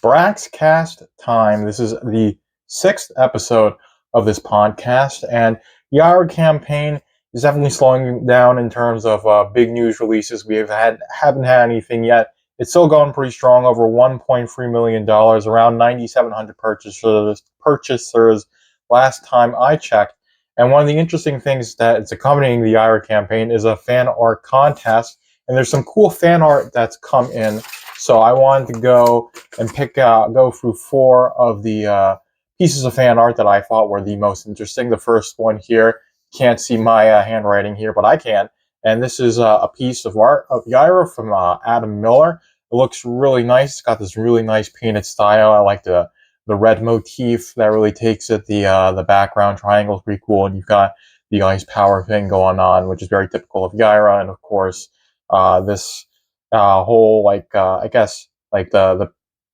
Braxcast time. This is the sixth episode of this podcast, and the Yaira campaign is definitely slowing down in terms of big news releases. Haven't had anything yet. It's still going pretty strong, over $1.3 million, around 9,700 purchasers last time I checked. And one of the interesting things that is accompanying the Yaira campaign is a fan art contest, and there's some cool fan art that's come in. So I wanted to go and go through four of the pieces of fan art that I thought were the most interesting. The first one here, can't see my handwriting here, but I can. And this is a piece of art of Yaira from Adam Miller. It looks really nice. It's got this really nice painted style. I like the red motif that really takes it. The background triangle is pretty cool, and you've got the ice power thing going on, which is very typical of Yaira. And of course, this whole I guess the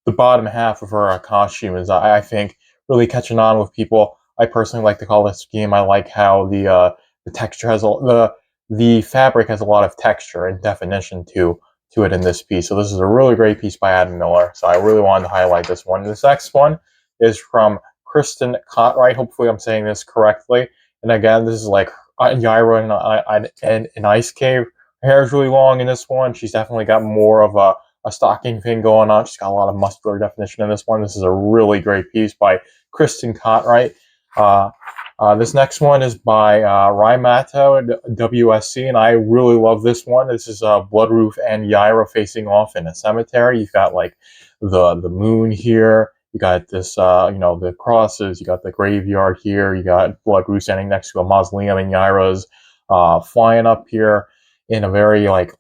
bottom half of her costume is I think really catching on with people. I personally like to call this scheme. I like how the texture has the fabric has a lot of texture and definition to it in this piece. So this is a really great piece by Adam Miller. So I really wanted to highlight this one. This next one is from Kristen Cartwright. Hopefully I'm saying this correctly. And again, this is like Yaira in an ice cave. Her hair is really long in this one. She's definitely got more of a stocking thing going on. She's got a lot of muscular definition in this one. This is a really great piece by Kristen Cartwright. This next one is by Rymato WSC, and I really love this one. This is Bloodroof and Yaira facing off in a cemetery. You've got like the moon here. You got this, the crosses. You got the graveyard here. You got Bloodroof standing next to a mausoleum, and Yaira's flying up here in a very like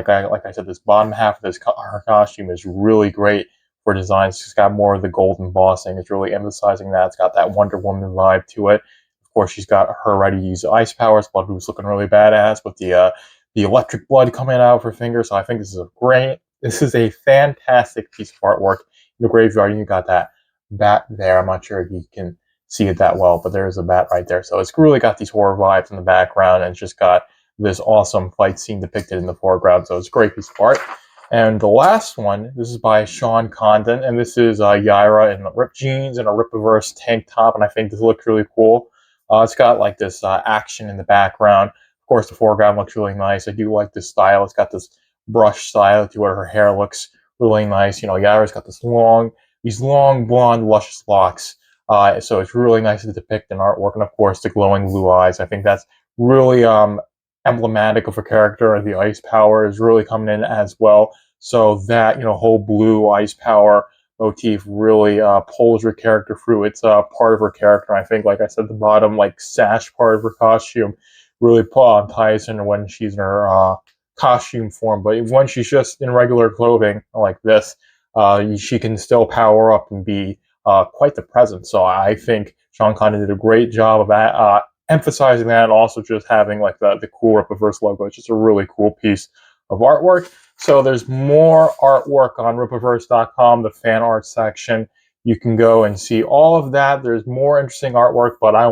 I said, this bottom half of her costume is really great for designs. She's got more of the gold embossing. It's really emphasizing that. It's got that Wonder Woman vibe to it. Of course, she's got her ready to use ice powers. Bloodroof's looking really badass with the electric blood coming out of her fingers. So I think this is a fantastic piece of artwork. In the graveyard, you got that bat there. I'm not sure if you can see it that well, but there's a bat right there. So it's really got these horror vibes in the background, and it's just got this awesome fight scene depicted in the foreground. So it's a great piece of art. And the last one, this is by Sean Condon, and this is Yaira in ripped jeans and a Rip-A-Verse tank top, and I think this looks really cool. It's got like this action in the background. Of course, the foreground looks really nice. I do like this style. It's got this brush style to where her hair looks really nice. You know, Yaira's got these long blonde luscious locks. So it's really nice to depict in artwork, and of course the glowing blue eyes. I think that's really emblematic of her character. The ice power is really coming in as well. So that, whole blue ice power motif really pulls her character through. It's part of her character. I think, like I said, the bottom sash part of her costume really ties in when she's in her costume form. But when she's just in regular clothing like this, she can still power up and be quite the presence. So I think Sean Condon did a great job of emphasizing that, and also just having the cool Rip-A-Verse logo. It's just a really cool piece of artwork. So there's more artwork on Rip-A-Verse.com, the fan art section. You can go and see all of that. There's more interesting artwork, but I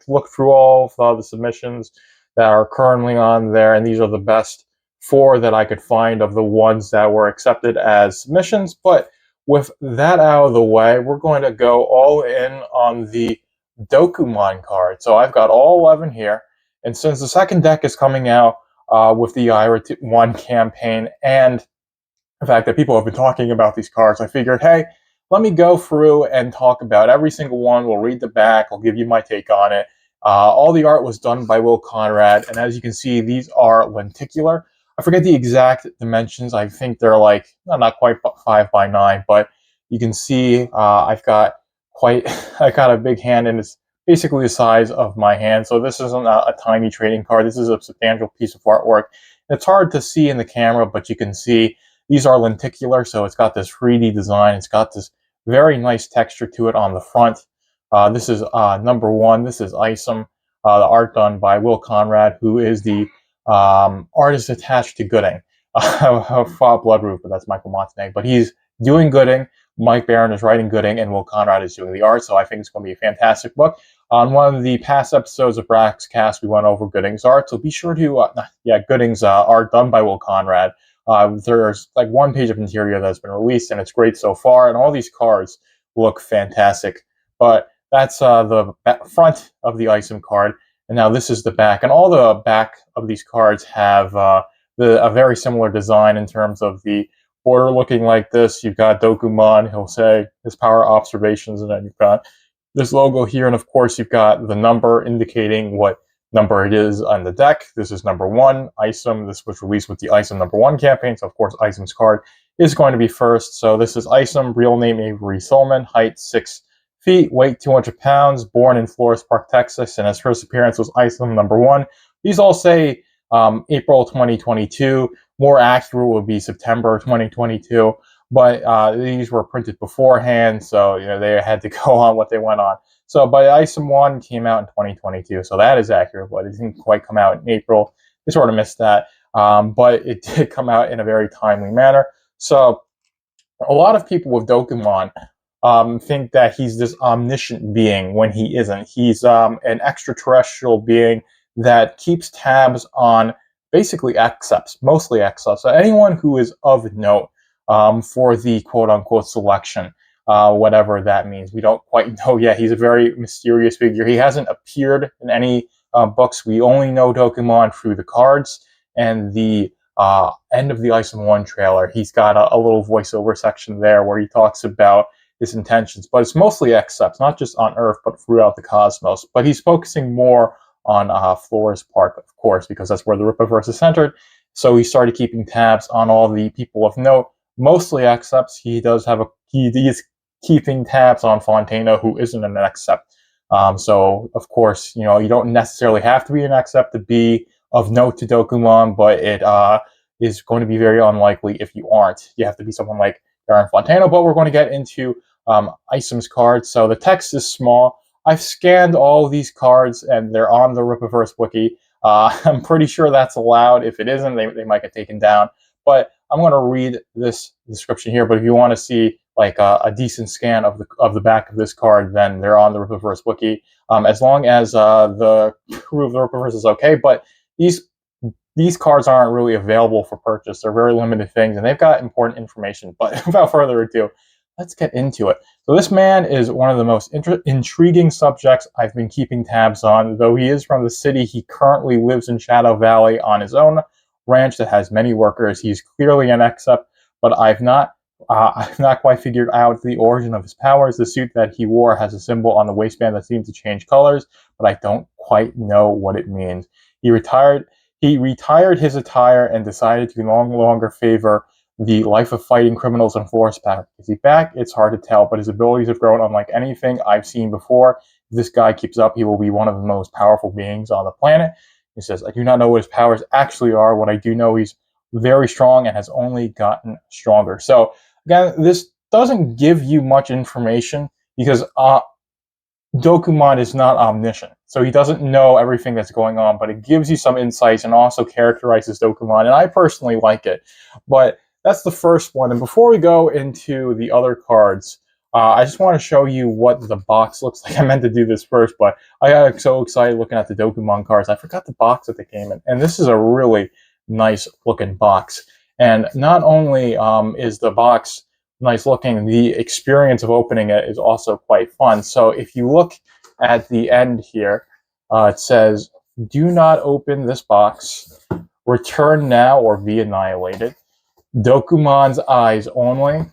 looked through all of the submissions that are currently on there, and these are the best four that I could find of the ones that were accepted as submissions. But with that out of the way, we're going to go all in on the Dokumaan'S card. So I've got all 11 here, and since the second deck is coming out with the Yaira 1 campaign, and the fact that people have been talking about these cards, I figured, hey, let me go through and talk about every single one. We'll read the back. I'll give you my take on it. All the art was done by Will Conrad, and as you can see, these are lenticular. I forget the exact dimensions. I think they're not quite 5x9, but you can see I've got a big hand, and it's basically the size of my hand. So this isn't a tiny trading card. This is a substantial piece of artwork. It's hard to see in the camera, but you can see these are lenticular. So it's got this 3D design. It's got this very nice texture to it on the front. This is number 1. This is Isom, the art done by Will Conrad, who is the artist attached to Gooding. Bloodroof, but that's Michael Montague. But he's doing Gooding. Mike Barron is writing Gooding, and Will Conrad is doing the art. So I think it's going to be a fantastic book. On one of the past episodes of Braxcast, we went over Gooding's art. So be sure to, Gooding's art done by Will Conrad. There's like one page of interior that's been released, and it's great so far, and all these cards look fantastic. But that's the front of the Item card, and now this is the back. And all the back of these cards have a very similar design in terms of the border looking like this. You've got Dokuman, he'll say his power observations, and then you've got this logo here, and of course you've got the number indicating what number it is on the deck. This is number 1, Item. This was released with the Item number 1 campaign, so of course Item's card is going to be first. So this is Item, real name Avery Solomon, height 6 feet, weight 200 pounds, born in Flores Park, Texas, and his first appearance was Item number 1. These all say April 2022. More accurate would be September 2022. But these were printed beforehand, so they had to go on what they went on. So, but Item 1 came out in 2022, so that is accurate, but it didn't quite come out in April. They sort of missed that, but it did come out in a very timely manner. So, a lot of people with Dokuman think that he's this omniscient being when he isn't. He's an extraterrestrial being that keeps tabs on basically accepts, mostly accepts. So anyone who is of note for the quote-unquote selection, whatever that means. We don't quite know yet. He's a very mysterious figure. He hasn't appeared in any books. We only know Dokuman through the cards and the end of the Item 1 trailer. He's got a little voiceover section there where he talks about his intentions, but it's mostly accepts, not just on Earth, but throughout the cosmos. But he's focusing more on Flores Park, of course, because that's where the Rippaverse is centered. So he started keeping tabs on all the people of note, mostly accepts. He is keeping tabs on Fontana, who isn't an accept. So, of course, you don't necessarily have to be an accept to be of note to Dokuman, but it is going to be very unlikely if you aren't. You have to be someone like Yaira and Fontana, but we're going to get into Item's cards. So the text is small. I've scanned all of these cards, and they're on the Rippaverse wiki. I'm pretty sure that's allowed. If it isn't, they might get taken down. But I'm going to read this description here. But if you want to see like a decent scan of the back of this card, then they're on the Rippaverse wiki. As long as the crew of the Rippaverse is okay. But these cards aren't really available for purchase. They're very limited things, and they've got important information. But without further ado, let's get into it. So this man is one of the most intriguing subjects I've been keeping tabs on. Though he is from the city, he currently lives in Shadow Valley on his own ranch that has many workers. He's clearly an accept, but I've not quite figured out the origin of his powers. The suit that he wore has a symbol on the waistband that seems to change colors, but I don't quite know what it means. He retired his attire and decided to no longer favor the life of fighting criminals in Flores Park. Is he back? It's hard to tell, but his abilities have grown unlike anything I've seen before. If this guy keeps up, he will be one of the most powerful beings on the planet. He says, I do not know what his powers actually are. What I do know, he's very strong and has only gotten stronger. So, again, this doesn't give you much information because Dokuman is not omniscient. So he doesn't know everything that's going on, but it gives you some insights and also characterizes Dokuman, and I personally like it. But that's the first one. And before we go into the other cards, I just want to show you what the box looks like. I meant to do this first, but I got so excited looking at the Dokuman cards. I forgot the box that they came in. And this is a really nice looking box. And not only is the box nice looking, the experience of opening it is also quite fun. So if you look at the end here, it says, do not open this box. Return now or be annihilated. Dokumaan's eyes only.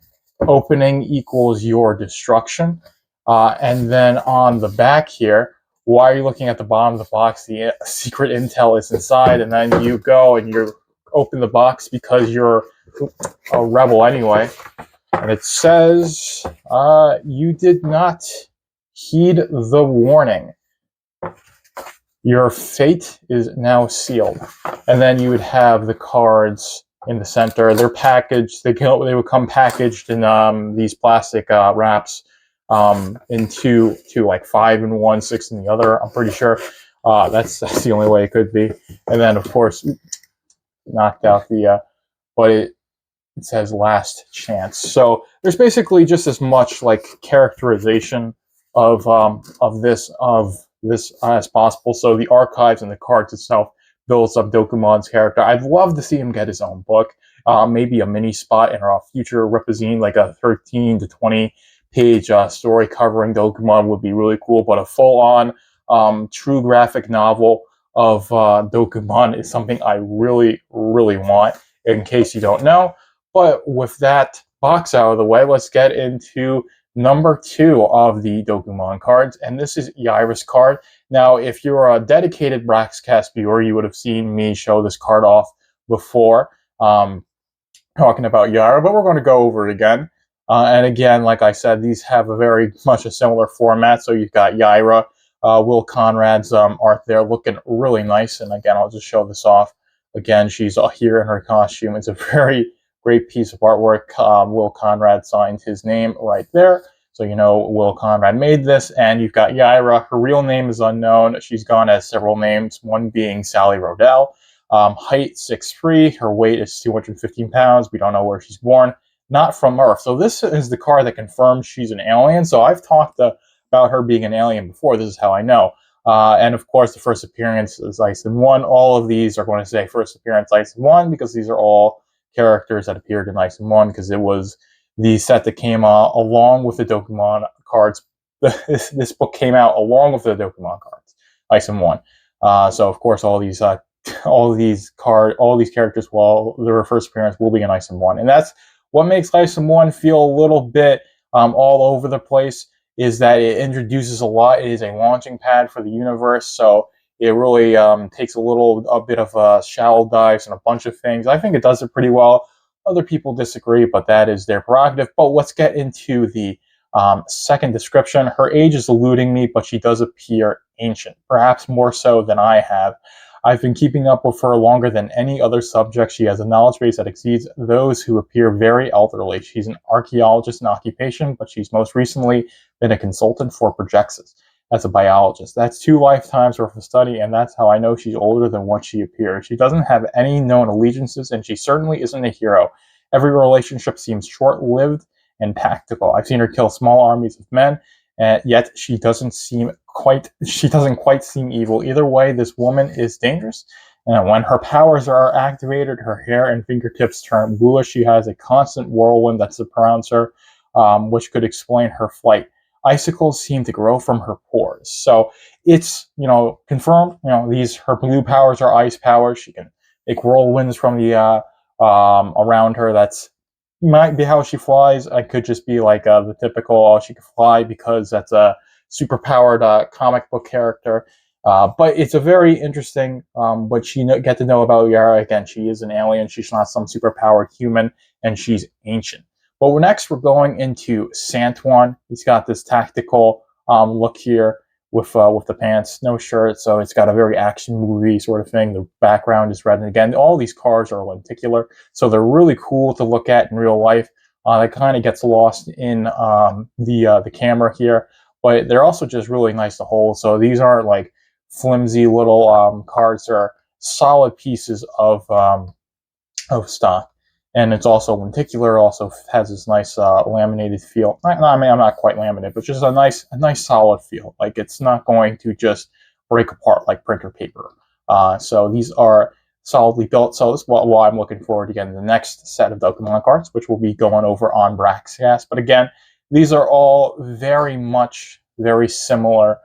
Opening equals your destruction. And then on the back here, why are you looking at the bottom of the box? The secret intel is inside, and then you go and you open the box because you're a rebel anyway. And it says, you did not heed the warning. Your fate is now sealed. And then you would have the cards in the center. They're packaged. They would come packaged in these plastic wraps in two, like 5 in one, 6 in the other. I'm pretty sure that's the only way it could be. And then, of course, knocked out the, but it says last chance. So there's basically just as much like characterization of this as possible. So the archives and the cards itself builds up Dokumaan's character. I'd love to see him get his own book. maybe a mini spot in a future Ripazine, like a 13 to 20 page story covering Dokumon would be really cool. But a full-on true graphic novel of Dokuman is something I really, really want, in case you don't know. But with that box out of the way, let's get into number 2 of the Dokuman cards, and this is Yaira's card. Now, if you're a dedicated Braxcast viewer, you would have seen me show this card off before, talking about Yaira, but we're going to go over it again. And again, like I said, these have a very much a similar format. So you've got Yaira, Will Conrad's art there, looking really nice. And again, I'll just show this off. Again, she's here in her costume. It's a very great piece of artwork. Will Conrad signed his name right there. So you know Will Conrad made this. And you've got Yaira. Her real name is unknown. She's gone as several names, one being Sally Rodell. Height 6'3", her weight is 215 pounds. We don't know where she's born. Not from Earth. So this is the card that confirms she's an alien. So I've talked about her being an alien before. This is how I know. And of course, the first appearance is Ison 1. All of these are going to say first appearance Ison 1 because these are all characters that appeared in Ison 1 because it was the set that came along with the Dokuman cards. This book came out along with the Dokuman cards, Ison 1. So of course, all these characters, well, their first appearance will be in Ison 1. And that's what makes Ison 1 feel a little bit all over the place, is that it introduces a lot. It is a launching pad for the universe, so it really takes a bit of shallow dives and a bunch of things. I think it does it pretty well. Other people disagree, but that is their prerogative. But let's get into the second description. Her age is eluding me, but she does appear ancient, perhaps more so than I have. I've been keeping up with her longer than any other subject. She has a knowledge base that exceeds those who appear very elderly. She's an archaeologist in occupation, but she's most recently been a consultant for Projexis as a biologist. That's 2 lifetimes worth of study, and that's how I know she's older than what she appears. She doesn't have any known allegiances, and she certainly isn't a hero. Every relationship seems short-lived and tactical. I've seen her kill small armies of men, yet she doesn't quite seem evil. Either way, this woman is dangerous. And when her powers are activated, her hair and fingertips turn bluish. She has a constant whirlwind that surrounds her, which could explain her flight. Icicles seem to grow from her pores. So it's, confirmed, her blue powers are ice powers. She can make whirlwinds from the around her. That's might be how she flies. I could just be like the typical, she can fly because that's a superpowered comic book character. But it's a very interesting what you get to know about Yaira. Again, she is an alien. She's not some superpowered human, and she's ancient. But next, we're going into Santuan. He's got this tactical look here with the pants, no shirt, so it's got a very action movie sort of thing. The background is red, and again, all these cars are lenticular, so they're really cool to look at in real life. That kind of gets lost in the camera here, but they're also just really nice to hold. So these aren't like flimsy little cards; they're solid pieces of stock. And it's also lenticular, also has this nice laminated feel. I mean, I'm not quite laminated, but just a nice solid feel. Like it's not going to just break apart like printer paper. So these are solidly built. So that's why I'm looking forward to getting the next set of Dokuman cards, which we'll be going over on Braxcast. But again, these are all very similar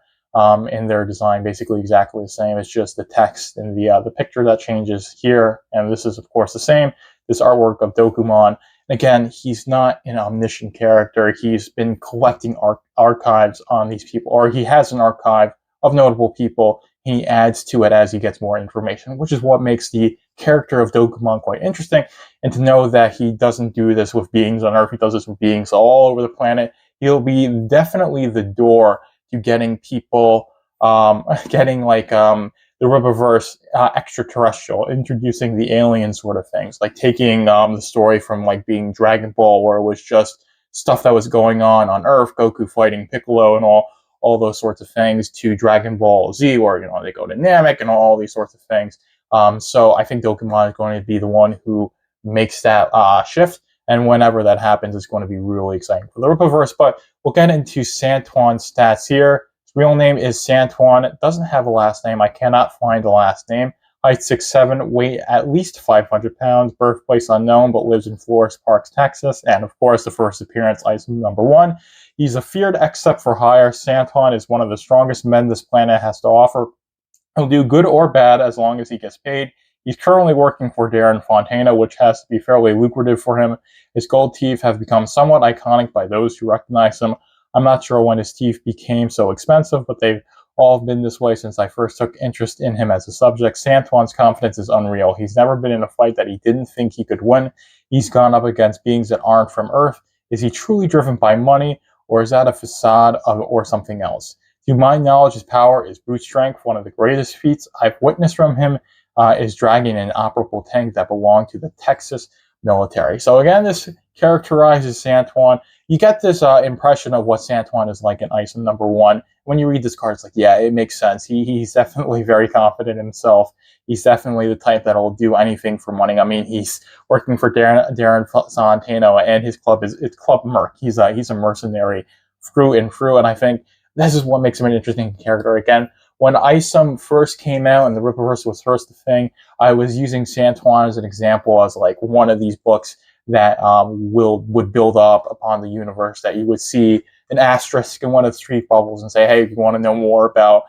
in their design, basically exactly the same. It's just the text and the picture that changes here, and this is of course the same. This artwork of Dokuman. Again, he's not an omniscient character. He's been collecting archives on these people, or he has an archive of notable people. He adds to it as he gets more information, which is what makes the character of Dokuman quite interesting. And to know that he doesn't do this with beings on Earth, he does this with beings all over the planet. He'll be definitely the door to getting people, getting like the Riververse extraterrestrial, introducing the alien sort of things, like taking the story from like being Dragon Ball, where it was just stuff that was going on Earth, Goku fighting Piccolo and all those sorts of things, to Dragon Ball Z, where they go to Namek and all these sorts of things. So I think Dokuman is going to be the one who makes that shift, and whenever that happens, it's going to be really exciting for the Riververse. But we'll get into Santuan's stats here. Real name is Santuan. It doesn't have a last name. I cannot find a last name. height 6'7", weight at least 500 pounds, birthplace unknown, but lives in Forest Park, Texas, and of course the first appearance, item number 1. He's a feared except for hire. Santon is one of the strongest men this planet has to offer. He'll do good or bad as long as he gets paid. He's currently working for Darren Fontana, which has to be fairly lucrative for him. His gold teeth have become somewhat iconic by those who recognize him. I'm not sure when his teeth became so expensive, but they've all been this way since I first took interest in him as a subject. Santuan's confidence is unreal. He's never been in a fight that he didn't think he could win. He's gone up against beings that aren't from Earth. Is he truly driven by money, or is that a facade or something else? To my knowledge, his power is brute strength. One of the greatest feats I've witnessed from him is dragging an operable tank that belonged to the Texas military. So again, this characterizes Santuan. You get this impression of what Santuan is like in item number 1. When you read this card, it's like, yeah, it makes sense. He's definitely very confident in himself. He's definitely the type that'll do anything for money. I mean, he's working for Darren Fontana, and his club is Club Merc. He's a mercenary through and through, and I think this is what makes him an interesting character. Again, when Isom first came out and the Rippaverse was first a thing, I was using Santuan as an example, as like one of these books that would build up upon the universe, that you would see an asterisk in one of the street bubbles and say, hey, if you want to know more about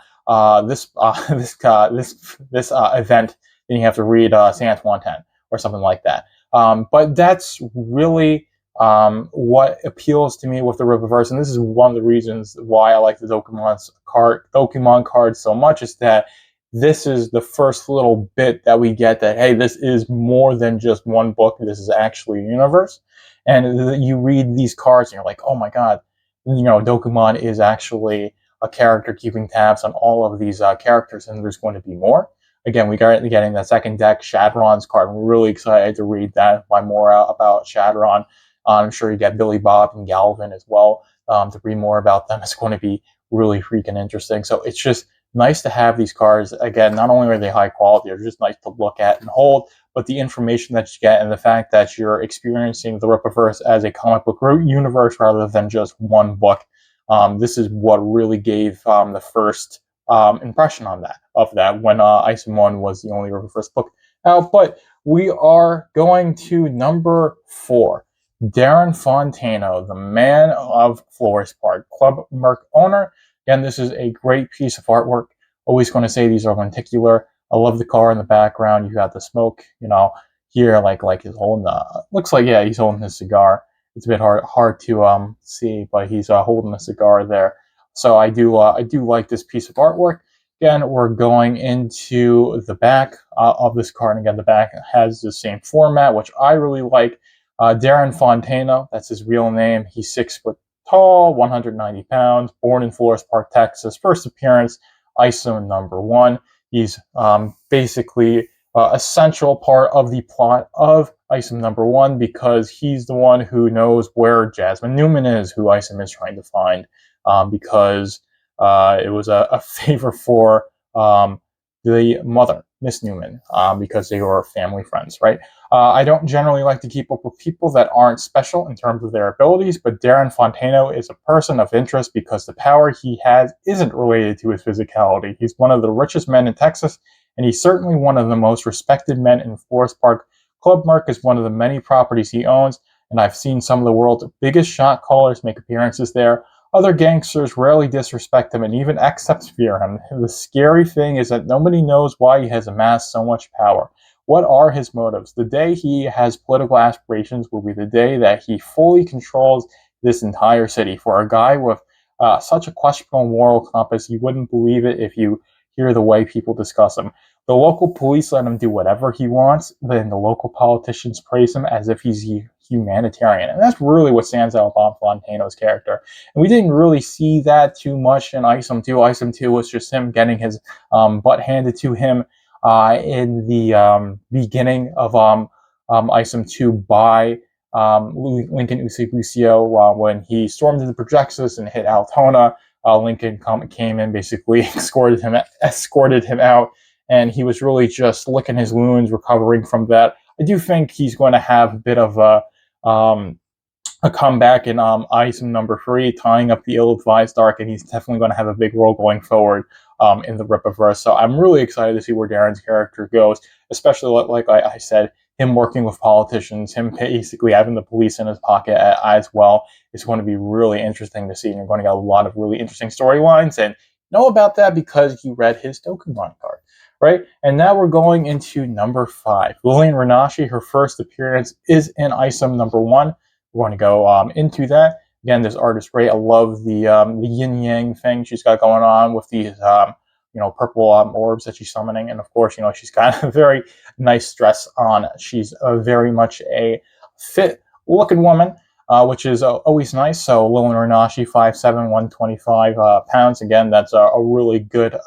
this event, then you have to read Santuan 10 or something like that. But that's really what appeals to me with the Rippaverse, and this is one of the reasons why I like the Dokumon card so much, is that this is the first little bit that we get that, hey, this is more than just one book. This is actually a universe. And you read these cards and you're like, oh my God, Dokuman is actually a character keeping tabs on all of these characters, and there's going to be more. Again, we got getting that second deck, Shadron's card. I'm really excited to read that, find more out about Shadron. I'm sure you get Billy Bob and Galvin as well. To read more about them, it's going to be really freaking interesting. So it's just nice to have these cards. Again, not only are they high quality, they're just nice to look at and hold, but the information that you get and the fact that you're experiencing the Rippaverse as a comic book universe rather than just one book. This is what really gave the first impression of that when Isom 1 was the only Rippaverse book out. But we are going to number 4. Darren Fontana, the man of Forest Park, Club Merc owner. Again, this is a great piece of artwork. Always going to say these are lenticular. I love the car in the background. You got the smoke, here, like he's holding looks like, yeah, he's holding his cigar. It's a bit hard to see, but he's holding a cigar there. So I do like this piece of artwork. Again, we're going into the back of this card. And again, the back has the same format, which I really like. Darren Fontana, that's his real name. He's 6 foot tall, 190 pounds, born in Forest Park, Texas. First appearance, Isom number 1. He's basically a central part of the plot of Isom number 1 because he's the one who knows where Jasmine Newman is, who Isom is trying to find, because it was a favor for the mother, Miss Newman, because they were family friends, right? I don't generally like to keep up with people that aren't special in terms of their abilities, but Darren Fontana is a person of interest because the power he has isn't related to his physicality. He's one of the richest men in Texas, and he's certainly one of the most respected men in Forest Park. Club Merc is one of the many properties he owns, and I've seen some of the world's biggest shot callers make appearances there. Other gangsters rarely disrespect him and even except fear him. The scary thing is that nobody knows why he has amassed so much power. What are his motives? The day he has political aspirations will be the day that he fully controls this entire city. For a guy with such a questionable moral compass, you wouldn't believe it if you hear the way people discuss him. The local police let him do whatever he wants, then the local politicians praise him as if he's humanitarian. And that's really what stands out about Fontana's character. And we didn't really see that too much in Isom 2. Isom 2 was just him getting his butt handed to him in the beginning of Isom 2 by Lincoln Usibucio when he stormed into Braxcast and hit Altona. Lincoln came in, basically escorted him out, and he was really just licking his wounds, recovering from that. I do think he's going to have a bit of a a comeback in ISM number 3, tying up the ill-advised arc, and he's definitely going to have a big role going forward in the Rippaverse. So I'm really excited to see where Darren's character goes, especially like I said, him working with politicians, him basically having the police in his pocket as well. It's going to be really interesting to see, and you're going to get a lot of really interesting storylines, and know about that because you read his Dokuman card. Right, and now we're going into number 5. Lillian Renashi, her first appearance is in ISM number 1. We're going to go into that. Again, this art is great. I love the yin yang thing she's got going on with these purple orbs that she's summoning, and of course, she's got a very nice dress on. She's very much a fit looking woman, which is always nice. So Lillian Renashi, 5'7", 125 pounds. Again, that's a really good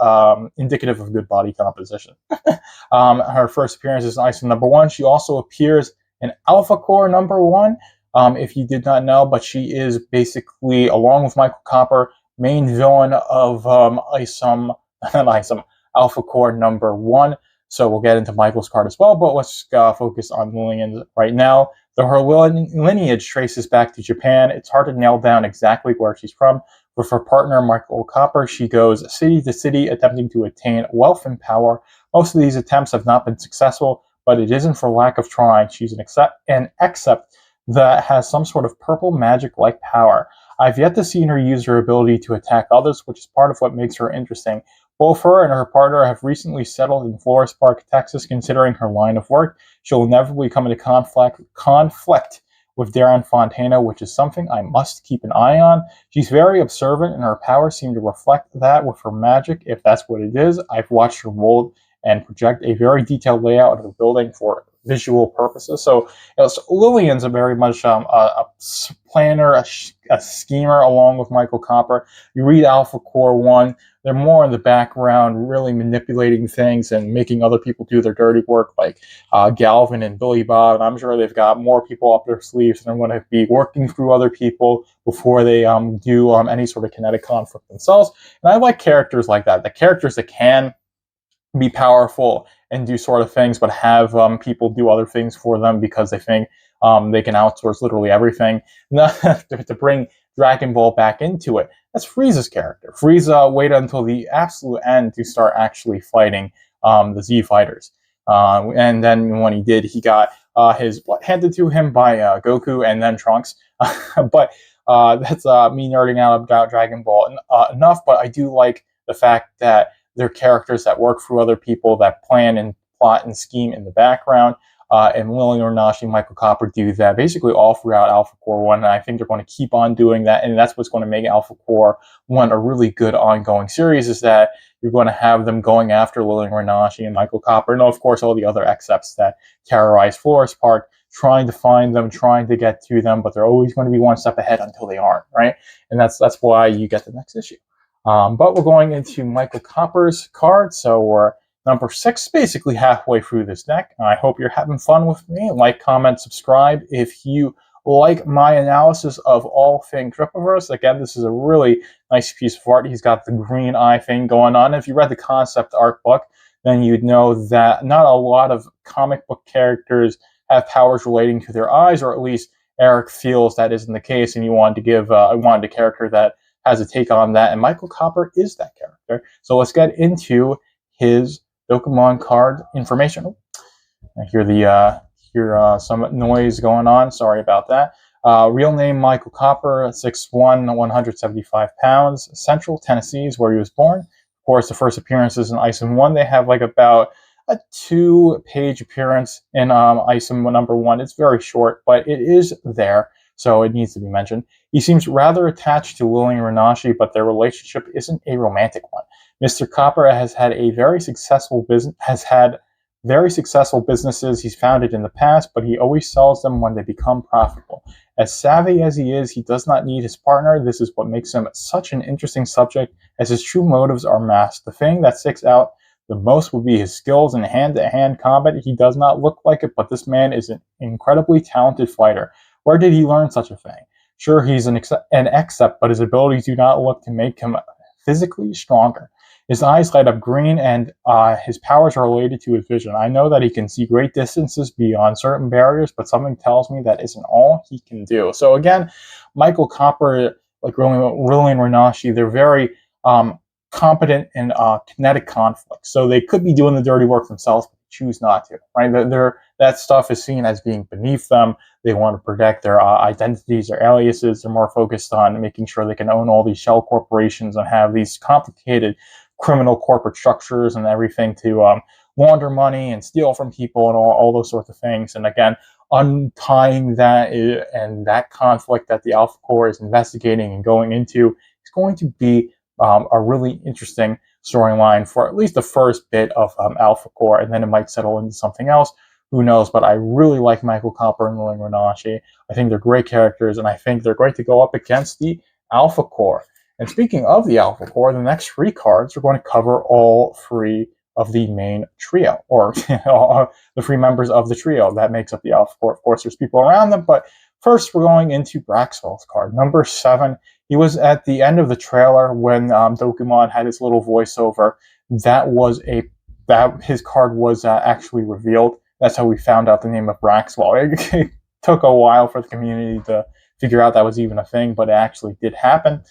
indicative of good body composition. Her first appearance is in ISM number 1. She also appears in Alpha Core number 1. If you did not know, but she is basically, along with Michael Copper, main villain of Alpha Core number 1. So we'll get into Michael's card as well, but let's focus on Lillian right now. Though her lineage traces back to Japan, it's hard to nail down exactly where she's from. With her partner, Michael Copper, she goes city to city attempting to attain wealth and power. Most of these attempts have not been successful, but it isn't for lack of trying. She's an accept that has some sort of purple magic-like power. I've yet to see her use her ability to attack others, which is part of what makes her interesting. Both her and her partner have recently settled in Forest Park, Texas. Considering her line of work, she'll inevitably come into conflict with Darren Fontana, which is something I must keep an eye on. She's very observant, and her powers seem to reflect that with her magic, if that's what it is. I've watched her mold and project a very detailed layout of the building for visual purposes. So Lillian's a very much a planner, a schemer, along with Michael Copper. You read Alpha Core 1, they're more in the background, really manipulating things and making other people do their dirty work, like Galvin and Billy Bob. And I'm sure they've got more people up their sleeves, and they're going to be working through other people before they do any sort of kinetic conflict themselves. And I like characters like that, the characters that can be powerful and do sort of things, but have people do other things for them because they think they can outsource literally everything. To bring Dragon Ball back into it, that's Frieza's character. Frieza waited until the absolute end to start actually fighting the Z fighters, and then when he did, he got his butt handed to him by Goku and then Trunks. But that's me nerding out about Dragon Ball enough. But I do like the fact that they're characters that work for other people, that plan and plot and scheme in the background. And Lillian Renashi and Michael Copper do that basically all throughout Alpha Core 1. And I think they're going to keep on doing that. And that's what's going to make Alpha Core 1 a really good ongoing series, is that you're going to have them going after Lillian Renashi and Michael Copper. And of course, all the other Accepts that terrorize Forest Park, trying to find them, trying to get to them, but they're always going to be one step ahead until they aren't, right? And that's why you get the next issue. But we're going into Michael Copper's card, so we're number 6, basically halfway through this deck. I hope you're having fun with me. Like, comment, subscribe if you like my analysis of all things Rippaverse. Again, this is a really nice piece of art. He's got the green eye thing going on. If you read the concept art book, then you'd know that not a lot of comic book characters have powers relating to their eyes, or at least Eric feels that isn't the case, and you wanted to give wanted a character that has a take on that, and Michael Copper is that character. So let's get into his Dokuman card information. I hear some noise going on. Sorry about that. Real name Michael Copper, 6'1", 175 pounds. Central Tennessee is where he was born. Of course, the first appearances in ISM 1, they have like about a 2-page appearance in ISM number 1. It's very short, but it is there, so it needs to be mentioned. He seems rather attached to Lillian Renashi, but their relationship isn't a romantic one. Mr. Copper has had very successful businesses he's founded in the past, but he always sells them when they become profitable. As savvy as he is, he does not need his partner. This is what makes him such an interesting subject, as his true motives are masked. The thing that sticks out the most would be his skills in hand-to-hand combat. He does not look like it, but this man is an incredibly talented fighter. Where did he learn such a thing? Sure, he's an accept, but his abilities do not look to make him physically stronger. His eyes light up green, and his powers are related to his vision. I know that he can see great distances beyond certain barriers, but something tells me that isn't all he can do. So again, Michael Copper, like Lilian Renashi, they're very competent in kinetic conflict. So they could be doing the dirty work themselves, but choose not to. Right? That stuff is seen as being beneath them. They want to protect their identities, their aliases. They're more focused on making sure they can own all these shell corporations and have these complicated criminal corporate structures and everything to launder money and steal from people and all those sorts of things. And again, untying that and that conflict that the Alpha Core is investigating and going into is going to be a really interesting storyline for at least the first bit of Alpha Core, and then it might settle into something else. Who knows? But I really like Michael Copper and Lilian Renashi. I think they're great characters, and I think they're great to go up against the Alpha Core. And speaking of the Alpha Core, the next 3 cards are going to cover all 3 of the main trio, or the 3 members of the trio that makes up the Alpha Core. Of course, there's people around them, but first we're going into Braxwell's card, number 7. He was at the end of the trailer when Dokumaan'S had his little voiceover. That his card was actually revealed. That's how we found out the name of Braxwell. It took a while for the community to figure out that was even a thing, but it actually did happen.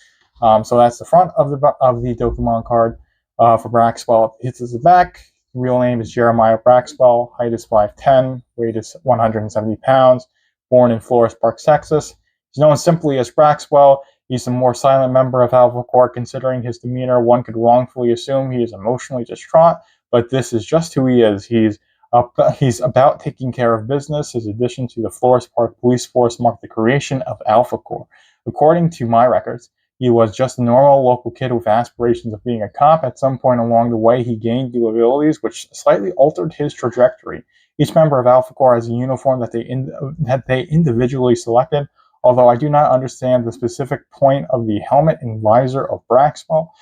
So that's the front of the Dokumaan'S card for Braxwell. Hits the back. Real name is Jeremiah Braxwell. Height is 5'10". Weight is 170 pounds. Born in Flores Park, Texas. He's known simply as Braxwell. He's a more silent member of Alpha Core. Considering his demeanor, one could wrongfully assume he is emotionally distraught, but this is just who he is. He's about taking care of business. His addition to the Flores Park police force marked the creation of Alpha Core. According to my records, he was just a normal local kid with aspirations of being a cop. At some point along the way, he gained new abilities, which slightly altered his trajectory. Each member of Alpha Core has a uniform that they individually selected. Although I do not understand the specific point of the helmet and visor of Braxwell,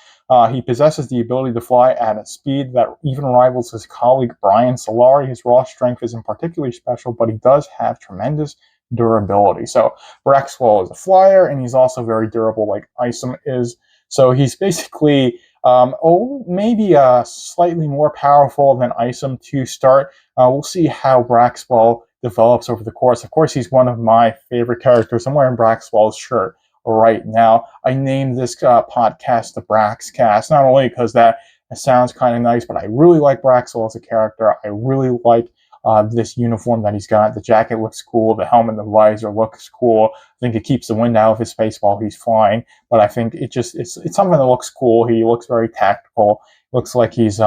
he possesses the ability to fly at a speed that even rivals his colleague Brian Solari. His raw strength isn't particularly special, but he does have tremendous durability. So Braxwell is a flyer, and he's also very durable like Isom is. So he's basically maybe slightly more powerful than Isom to start. We'll see how Braxwell develops over the course. Of course, he's one of my favorite characters. I'm wearing Braxwell's shirt right now. I named this podcast the Braxcast, not only because that sounds kind of nice, but I really like Braxwell as a character. I really like this uniform that he's got. The jacket looks cool. The helmet and the visor looks cool. I think it keeps the wind out of his face while he's flying, but I think it's something that looks cool. He looks very tactical. Looks like he's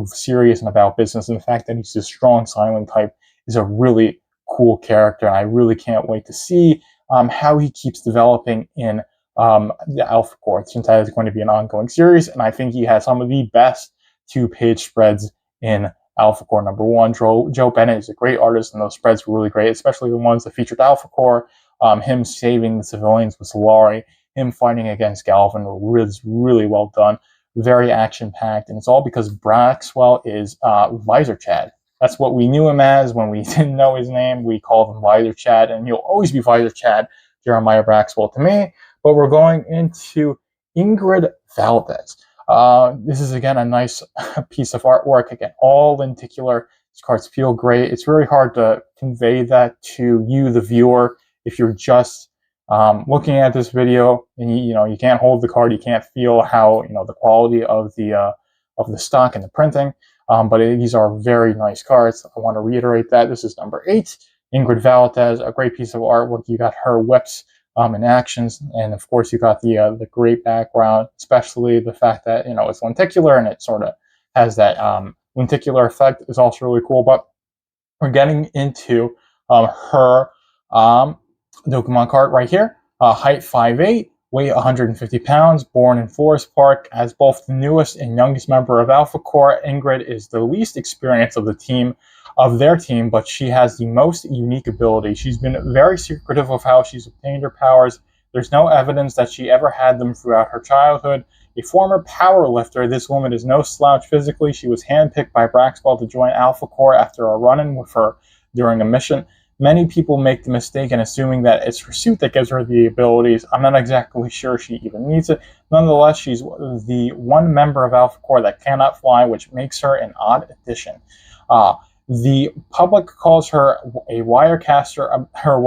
serious and about business. And the fact that he's a strong silent type is a really cool character. I really can't wait to see how he keeps developing in the Alpha Core, since that is going to be an ongoing series. And I think he has some of the best 2-page spreads in Alpha Core. Number 1, Joe Bennett is a great artist, and those spreads were really great, especially the ones that featured Alpha Core. Him saving the civilians with Solari, him fighting against Galvin was really well done. Very action-packed, and it's all because Braxwell is Visor Chad. That's what we knew him as when we didn't know his name. We called him Visor Chad, and he'll always be Visor Chad, Jeremiah Braxwell to me. But we're going into Ingrid Valdez. This is, again, a nice piece of artwork. Again, all lenticular. These cards feel great. It's very hard to convey that to you, the viewer, if you're just looking at this video and you can't hold the card, you can't feel how the quality of the stock and the printing. But these are very nice cards. I want to reiterate that. This is number 8, Ingrid Valdez, a great piece of artwork. You got her whips in actions, and of course you got the great background, especially the fact that it's lenticular and it sort of has that lenticular effect is also really cool. But we're getting into her Dokumaan'S card right here. Height 5'8", weight 150 pounds, born in Forest Park. As both the newest and youngest member of Alpha Core, Ingrid is the least experienced of their team, but she has the most unique ability. She's been very secretive of how she's obtained her powers. There's no evidence that she ever had them throughout her childhood. A former power lifter, this woman is no slouch physically. She was handpicked by Braxwell to join Alpha Core after a run-in with her during a mission. Many people make the mistake in assuming that it's her suit that gives her the abilities. I'm not exactly sure she even needs it. Nonetheless, she's the one member of Alpha Corps that cannot fly, which makes her an odd addition. The public calls her a wirecaster, her a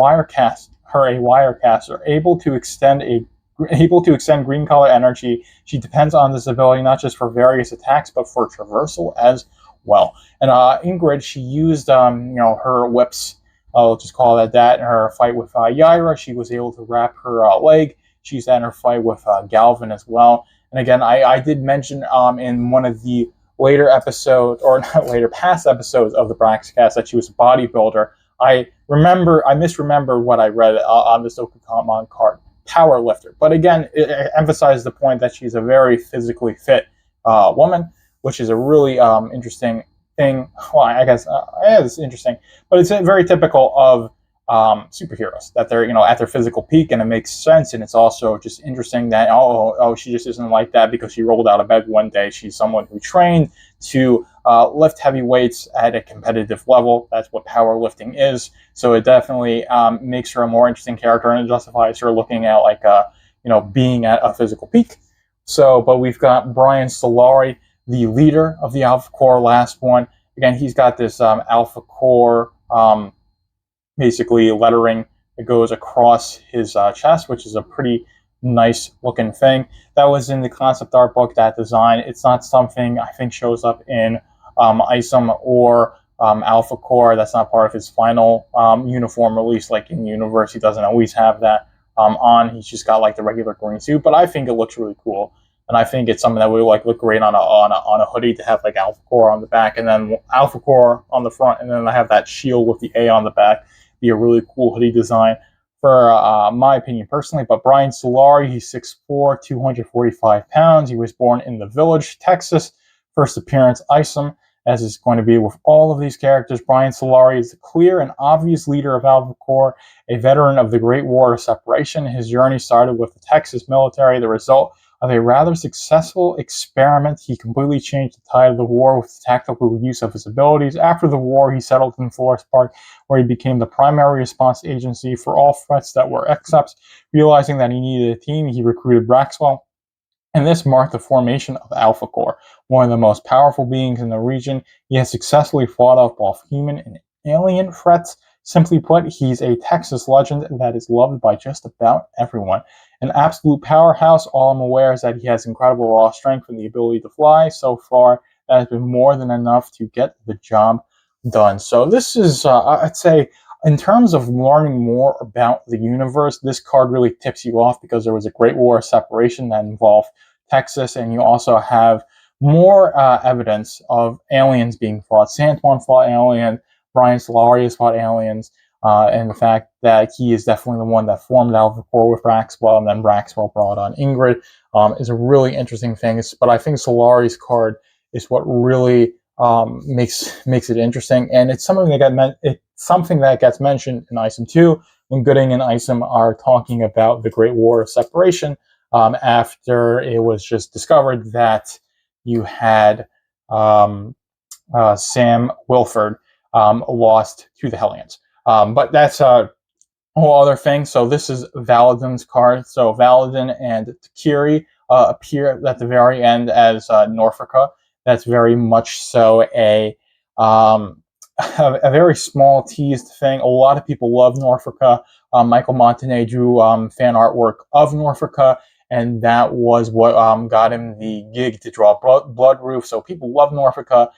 wirecaster, able to extend green color energy. She depends on this ability not just for various attacks, but for traversal as well. And Ingrid, she used her whips. I'll just call that that. In her fight with Yaira, she was able to wrap her leg. She's in her fight with Galvin as well. And again, I did mention in one of the later episodes, or not later, past episodes of the Braxcast that she was a bodybuilder. I misremembered what I read on this Dokumaan'S card, power lifter. But again, it emphasizes the point that she's a very physically fit woman, which is a really interesting thing. Well, I guess it's interesting, but it's very typical of superheroes that they're at their physical peak, and it makes sense. And it's also just interesting that she just isn't like that because she rolled out of bed one day. She's someone who trained to lift heavy weights at a competitive level. That's what powerlifting is. So it definitely makes her a more interesting character, and it justifies her looking at being at a physical peak. So, but we've got Brian Solari, the leader of the Alpha Corps, last one. Again, he's got this Alpha Corps basically lettering that goes across his chest, which is a pretty nice looking thing. That was in the concept art book, that design. It's not something I think shows up in ISOM or Alpha Corps. That's not part of his final uniform release. Like in universe, he doesn't always have that on. He's just got like the regular green suit, but I think it looks really cool. And I think it's something that would look great on a hoodie, to have like Alpha Corps on the back, and then Alpha Corps on the front, and then I have that shield with the A on the back. Be a really cool hoodie design, for my opinion personally. But Brian Solari, he's 6'4", 245 pounds. He was born in the Village, Texas. First appearance ISOM, as is going to be with all of these characters. Brian Solari is the clear and obvious leader of Alpha Corps, a veteran of the Great War of Separation. His journey started with the Texas military, the result of a rather successful experiment. He completely changed the tide of the war with the tactical use of his abilities. After the war, he settled in Forest Park, where he became the primary response agency for all threats that were XSEPs. Realizing that he needed a team, he recruited Braxwell, and this marked the formation of Alpha Corps, one of the most powerful beings in the region. He has successfully fought off both human and alien threats. Simply put, he's a Texas legend that is loved by just about everyone. An absolute powerhouse. All I'm aware is that he has incredible raw strength and the ability to fly. So far, that has been more than enough to get the job done. So this is, I'd say, in terms of learning more about the universe, this card really tips you off, because there was a Great War of Separation that involved Texas, and you also have more evidence of aliens being fought. Santuan fought aliens. Brian Solari has fought aliens. And the fact that he is definitely the one that formed Alpha Corps with Braxwell, and then Braxwell brought on Ingrid, is a really interesting thing. But I think Solari's card is what really makes it interesting, and it's something that gets mentioned in ISOM 2 when Gooding and ISOM are talking about the Great War of Separation, after it was just discovered that you had Sam Wilford lost to the Hellions. But that's a whole other thing. So this is Valadin's card. So Valadin and Takiri appear at the very end as Norfolka. That's very much so a very small teased thing. A lot of people love Norfolka. Michael Montanet drew fan artwork of Norfolka, and that was what got him the gig to draw Bloodroof. So people love Norfolka.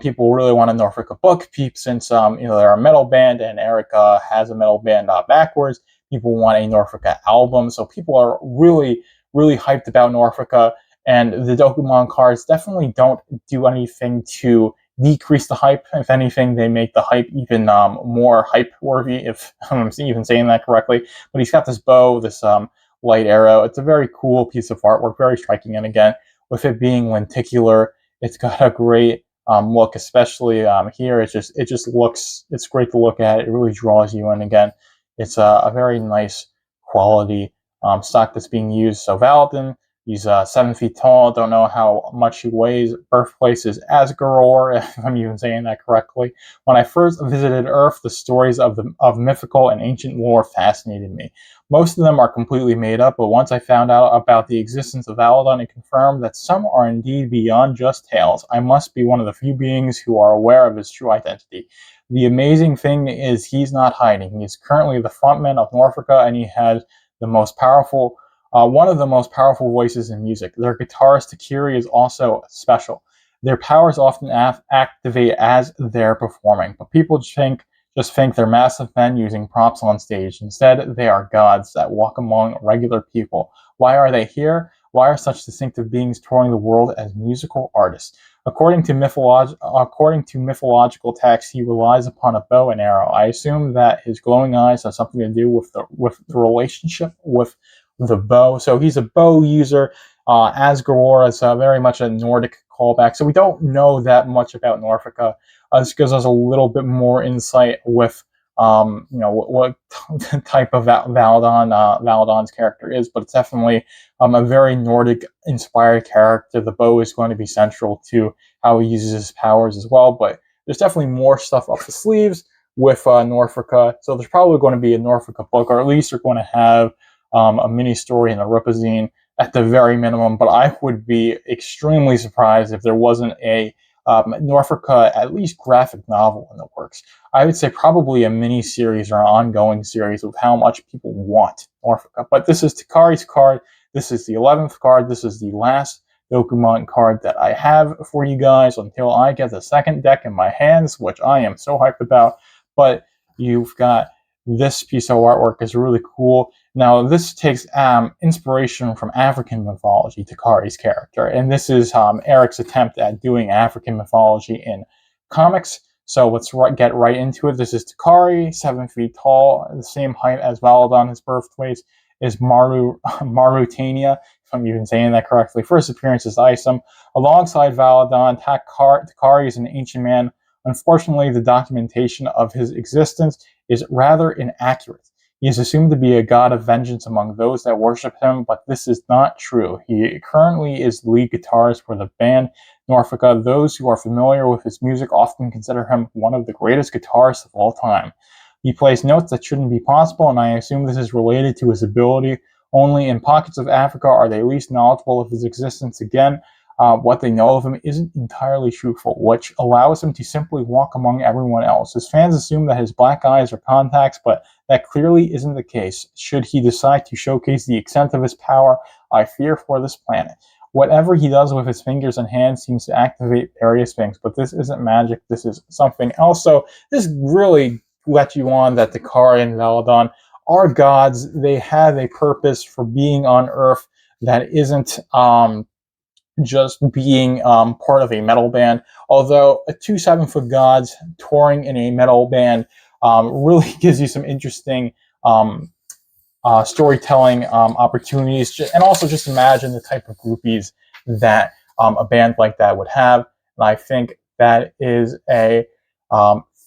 People really want a Norfolka book, since they're a metal band, and Erica has a metal band backwards. People want a Norfolka album, so people are really, really hyped about Norfolka. And the Dokumaan'S cards definitely don't do anything to decrease the hype. If anything, they make the hype even more hype-worthy, if I'm even saying that correctly. But he's got this bow, this light arrow. It's a very cool piece of artwork, very striking. And again, with it being lenticular, it's got a great look, especially here. It just looks, it's great to look at. It really draws you in. Again, it's a very nice quality stock that's being used. So Valadin, He's 7 feet tall. Don't know how much he weighs. Birthplace is Asgaror, if I'm even saying that correctly. When I first visited Earth, the stories of mythical and ancient lore fascinated me. Most of them are completely made up, but once I found out about the existence of Aladon and confirmed that some are indeed beyond just tales, I must be one of the few beings who are aware of his true identity. The amazing thing is he's not hiding. He is currently the frontman of Norfolka, and he has the most powerful one of the most powerful voices in music. Their guitarist Takiri is also special. Their powers often activate as they're performing, but people just think they're massive men using props on stage. Instead, they are gods that walk among regular people. Why are they here? Why are such distinctive beings touring the world as musical artists? According to mythological texts, he relies upon a bow and arrow. I assume that his glowing eyes have something to do with the relationship with the bow. So he's a bow user. Asgaror is very much a Nordic callback. So we don't know that much about Norfolka. This gives us a little bit more insight with what type of Valadon's character is, but it's definitely a very Nordic-inspired character. The bow is going to be central to how he uses his powers as well, but there's definitely more stuff up the sleeves with Norfolka. So there's probably going to be a Norfolka book, or at least they're going to have a mini story in a Ripazine at the very minimum. But I would be extremely surprised if there wasn't a Norfolka, at least graphic novel in the works. I would say probably a mini series or an ongoing series of how much people want Norfolka. But this is Takari's card. This is the 11th card. This is the last Dokumaan'S card that I have for you guys until I get the second deck in my hands, which I am so hyped about. But you've got this piece of artwork is really cool. Now, this takes inspiration from African mythology, Takari's character, and this is Eric's attempt at doing African mythology in comics. So let's get right into it. This is Takari, 7 feet tall, the same height as Valadon. His birthplace is Mauritania, if I'm even saying that correctly. First appearance is Isom. Alongside Valadon, Takari is an ancient man. Unfortunately, the documentation of his existence is rather inaccurate. He is assumed to be a god of vengeance among those that worship him, but this is not true. He currently is the lead guitarist for the band Norfolka. Those who are familiar with his music often consider him one of the greatest guitarists of all time. He plays notes that shouldn't be possible, and I assume this is related to his ability. Only in pockets of Africa are they least knowledgeable of his existence. Again, what they know of him isn't entirely truthful, which allows him to simply walk among everyone else. His fans assume that his black eyes are contacts, but that clearly isn't the case. Should he decide to showcase the extent of his power, I fear for this planet. Whatever he does with his fingers and hands seems to activate various things, but this isn't magic, this is something else. So this really lets you on that Takari and Valadon are gods. They have a purpose for being on Earth that isn't just being part of a metal band. Although two 7-foot gods touring in a metal band really gives you some interesting storytelling opportunities, and also just imagine the type of groupies that a band like that would have. And I think that is a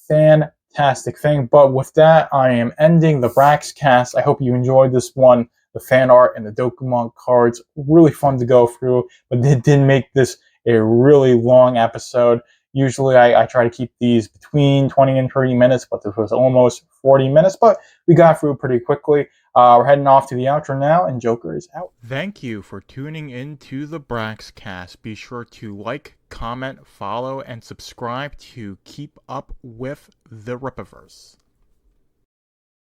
fantastic thing. But with that, I am ending the Braxcast. I hope you enjoyed this one. The fan art and the Dokumaan'S cards, really fun to go through, but it did make this a really long episode. Usually I try to keep these between 20 and 30 minutes, but this was almost 40 minutes, but we got through pretty quickly. We're heading off to the outro now, and Joker is out. Thank you for tuning in to the Braxcast. Be sure to like, comment, follow, and subscribe to keep up with the Rippaverse.